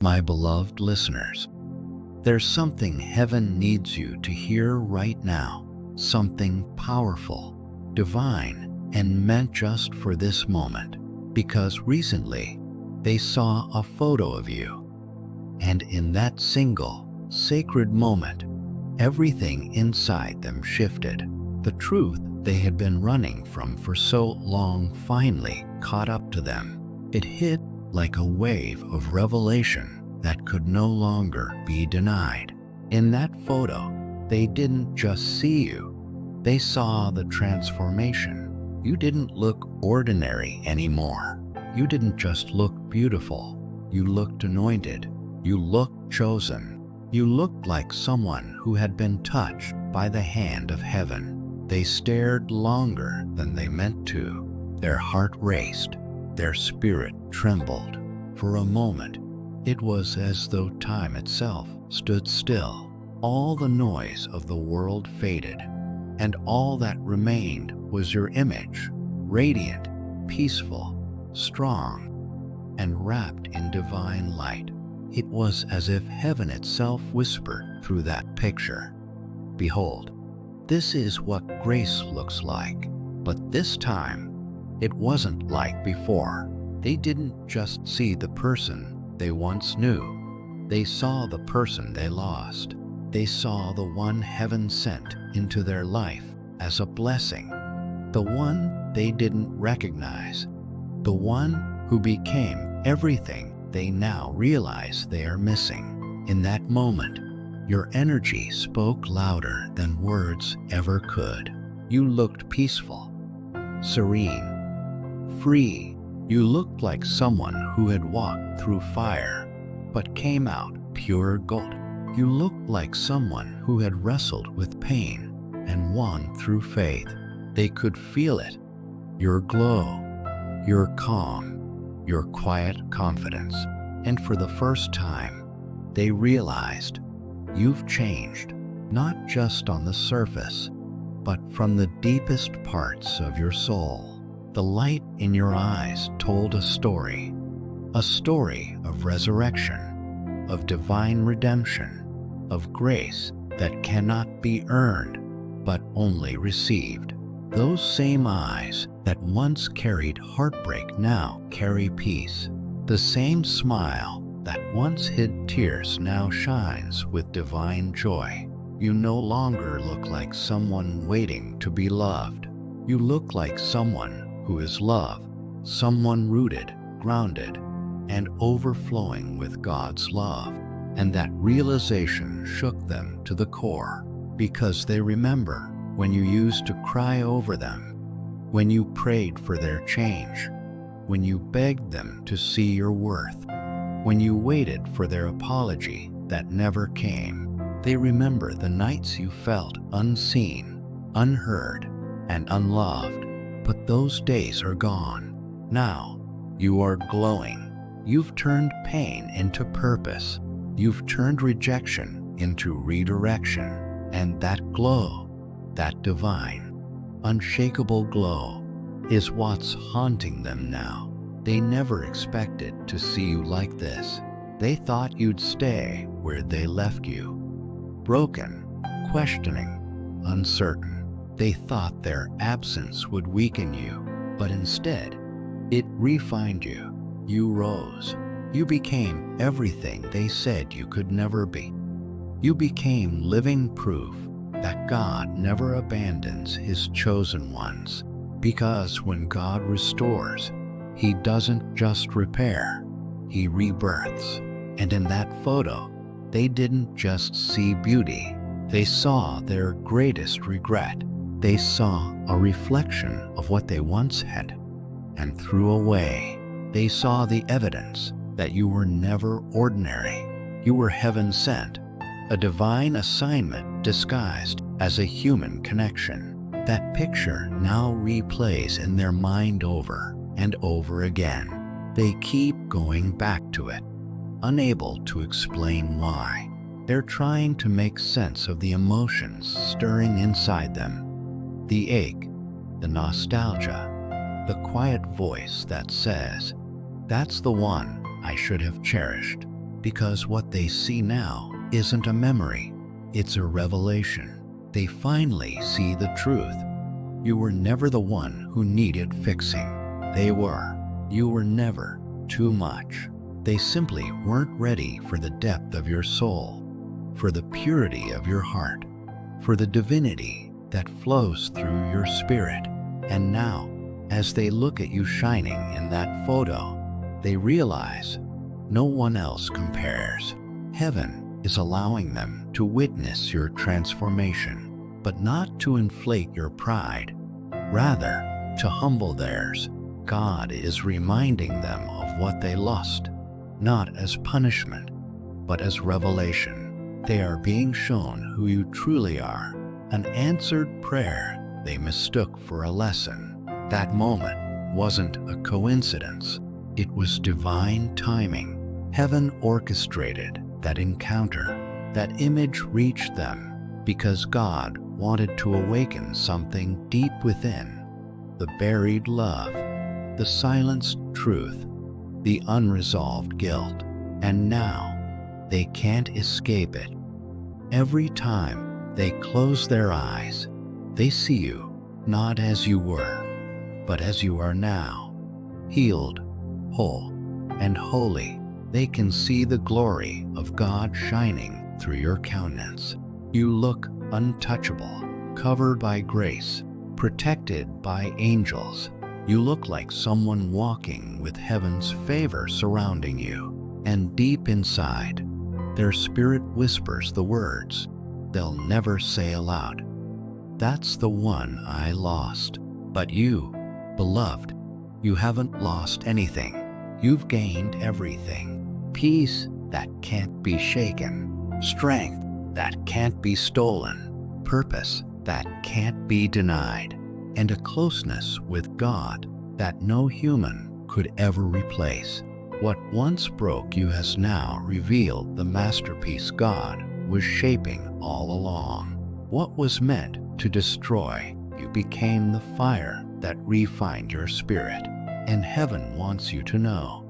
My beloved listeners, there's something heaven needs you to hear right now, something powerful, divine, and meant just for this moment, because recently they saw a photo of you, and in that single, sacred moment, everything inside them shifted. The truth they had been running from for so long finally caught up to them. It hit like a wave of revelation that could no longer be denied. In that photo, they didn't just see you, they saw the transformation. You didn't look ordinary anymore. You didn't just look beautiful. You looked anointed. You looked chosen. You looked like someone who had been touched by the hand of heaven. They stared longer than they meant to. Their heart raced. Their spirit trembled. For a moment, it was as though time itself stood still. All the noise of the world faded, and all that remained was your image, radiant, peaceful, strong, and wrapped in divine light. It was as if heaven itself whispered through that picture, "Behold, this is what grace looks like." But this time, it wasn't like before. They didn't just see the person they once knew. They saw the person they lost. They saw the one heaven sent into their life as a blessing, the one they didn't recognize, the one who became everything they now realize they are missing. In that moment, your energy spoke louder than words ever could. You looked peaceful, serene, free. You looked like someone who had walked through fire, but came out pure gold. You looked like someone who had wrestled with pain and won through faith. They could feel it, your glow, your calm, your quiet confidence. And for the first time, they realized you've changed, not just on the surface, but from the deepest parts of your soul. The light in your eyes told a story of resurrection, of divine redemption, of grace that cannot be earned, but only received. Those same eyes that once carried heartbreak now carry peace. The same smile that once hid tears now shines with divine joy. You no longer look like someone waiting to be loved. You look like someone who is loved, someone rooted, grounded, and overflowing with God's love. And that realization shook them to the core, because they remember when you used to cry over them, when you prayed for their change, when you begged them to see your worth, when you waited for their apology that never came. They remember the nights you felt unseen, unheard, and unloved. But those days are gone. Now, you are glowing. You've turned pain into purpose. You've turned rejection into redirection. And that glow, that divine, unshakable glow, is what's haunting them now. They never expected to see you like this. They thought you'd stay where they left you, broken, questioning, uncertain. They thought their absence would weaken you, but instead, it refined you. You rose. You became everything they said you could never be. You became living proof that God never abandons His chosen ones, because when God restores, He doesn't just repair, He rebirths. And in that photo, they didn't just see beauty, they saw their greatest regret. They saw a reflection of what they once had and threw away. They saw the evidence that you were never ordinary. You were heaven sent, a divine assignment disguised as a human connection. That picture now replays in their mind over and over again. They keep going back to it, unable to explain why. They're trying to make sense of the emotions stirring inside them. The ache, the nostalgia, the quiet voice that says, "That's the one I should have cherished." because what they see now isn't a memory, it's a revelation. They finally see the truth. You were never the one who needed fixing. They were. You were never too much. They simply weren't ready for the depth of your soul, for the purity of your heart, for the divinity that flows through your spirit. And now, as they look at you shining in that photo, they realize no one else compares. Heaven is allowing them to witness your transformation, but not to inflate your pride, rather to humble theirs. God is reminding them of what they lost, not as punishment, but as revelation. They are being shown who you truly are, an answered prayer they mistook for a lesson. That moment wasn't a coincidence. It was divine timing. Heaven orchestrated that encounter. That image reached them because God wanted to awaken something deep within. The buried love, the silenced truth, the unresolved guilt. And now, they can't escape it. Every time they close their eyes, they see you not as you were, but as you are now, healed, whole, and holy. They can see the glory of God shining through your countenance. You look untouchable, covered by grace, protected by angels. You look like someone walking with heaven's favor surrounding you. And deep inside, their spirit whispers the words they'll never say aloud. That's the one I lost. But you, beloved, you haven't lost anything. You've gained everything. Peace that can't be shaken. Strength that can't be stolen. Purpose that can't be denied. And a closeness with God that no human could ever replace. What once broke you has now revealed the masterpiece God was shaping all along. What was meant to destroy you became the fire that refined your spirit. And heaven wants you to know,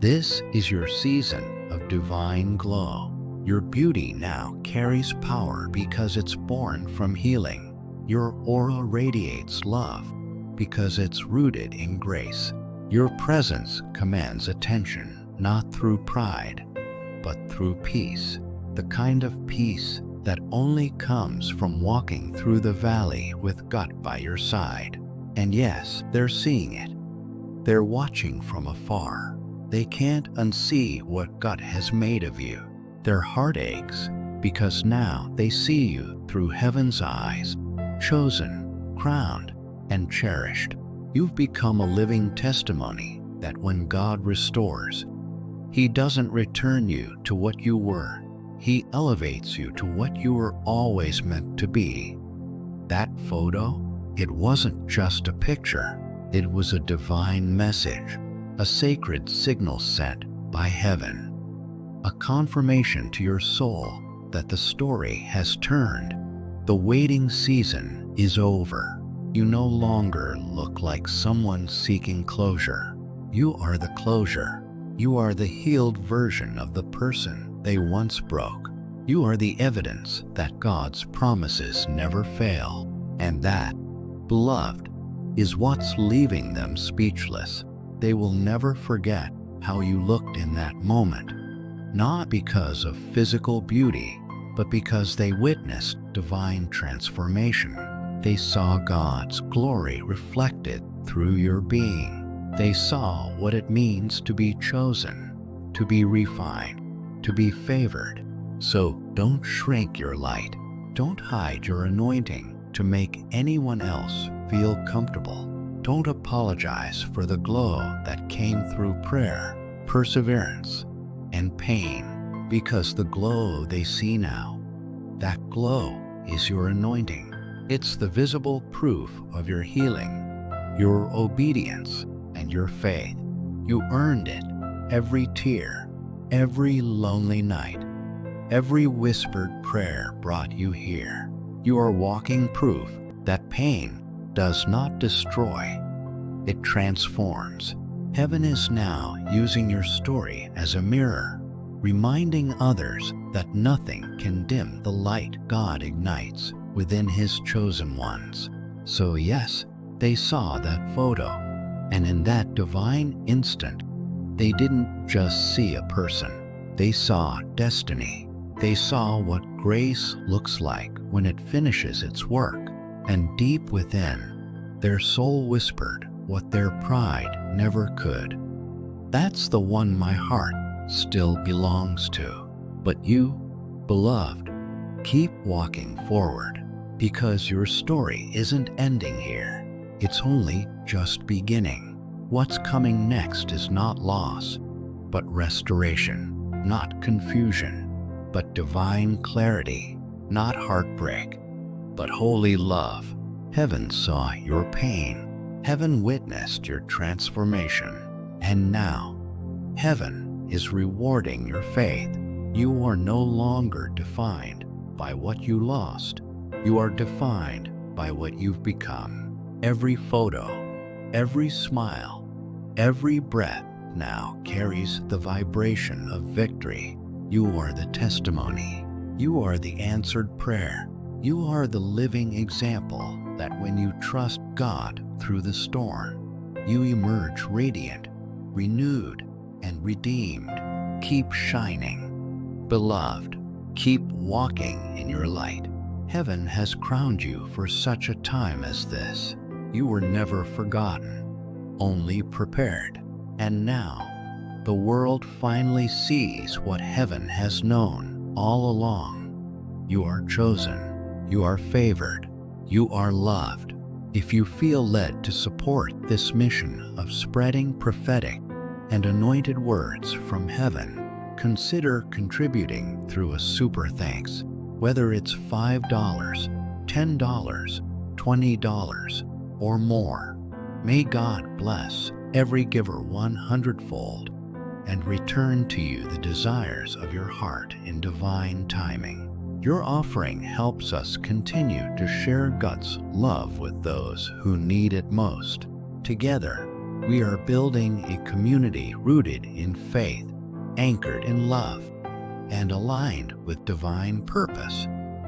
this is your season of divine glow. Your beauty now carries power because it's born from healing. Your aura radiates love because it's rooted in grace. Your presence commands attention, not through pride, but through peace. The kind of peace that only comes from walking through the valley with God by your side. And yes, they're seeing it. They're watching from afar. They can't unsee what God has made of you. Their heart aches because now they see you through heaven's eyes, chosen, crowned, and cherished. You've become a living testimony that when God restores, He doesn't return you to what you were. He elevates you to what you were always meant to be. That photo, it wasn't just a picture. It was a divine message, a sacred signal sent by heaven, a confirmation to your soul that the story has turned. The waiting season is over. You no longer look like someone seeking closure. You are the closure. You are the healed version of the person they once broke. You are the evidence that God's promises never fail. And that, beloved, is what's leaving them speechless. They will never forget how you looked in that moment, not because of physical beauty, but because they witnessed divine transformation. They saw God's glory reflected through your being. They saw what it means to be chosen, to be refined, to be favored. So don't shrink your light. Don't hide your anointing to make anyone else feel comfortable. Don't apologize for the glow that came through prayer, perseverance, and pain, because the glow they see now, that glow is your anointing. It's the visible proof of your healing, your obedience, and your faith. You earned it. Every tear, every lonely night, every whispered prayer brought you here. You are walking proof that pain does not destroy, it transforms. Heaven is now using your story as a mirror, reminding others that nothing can dim the light God ignites within His chosen ones. So yes, they saw that photo, and in that divine instant, they didn't just see a person. They saw destiny. They saw what grace looks like when it finishes its work, and deep within, their soul whispered what their pride never could. That's the one my heart still belongs to. But you, beloved, keep walking forward, because your story isn't ending here. It's only just beginning. What's coming next is not loss, but restoration, not confusion, but divine clarity, not heartbreak, but holy love. Heaven saw your pain. Heaven witnessed your transformation. And now, heaven is rewarding your faith. You are no longer defined by what you lost. You are defined by what you've become. Every photo, every smile, every breath now carries the vibration of victory. You are the testimony. You are the answered prayer. You are the living example that when you trust God through the storm, you emerge radiant, renewed, and redeemed. Keep shining. Beloved, keep walking in your light. Heaven has crowned you for such a time as this. You were never forgotten, only prepared. And now, the world finally sees what heaven has known all along. You are chosen. You are favored. You are loved. If you feel led to support this mission of spreading prophetic and anointed words from heaven, consider contributing through a super thanks. Whether it's $5, $10, $20, or more, may God bless every giver 100-fold and return to you the desires of your heart in divine timing. Your offering helps us continue to share God's love with those who need it most. Together, we are building a community rooted in faith, anchored in love, and aligned with divine purpose.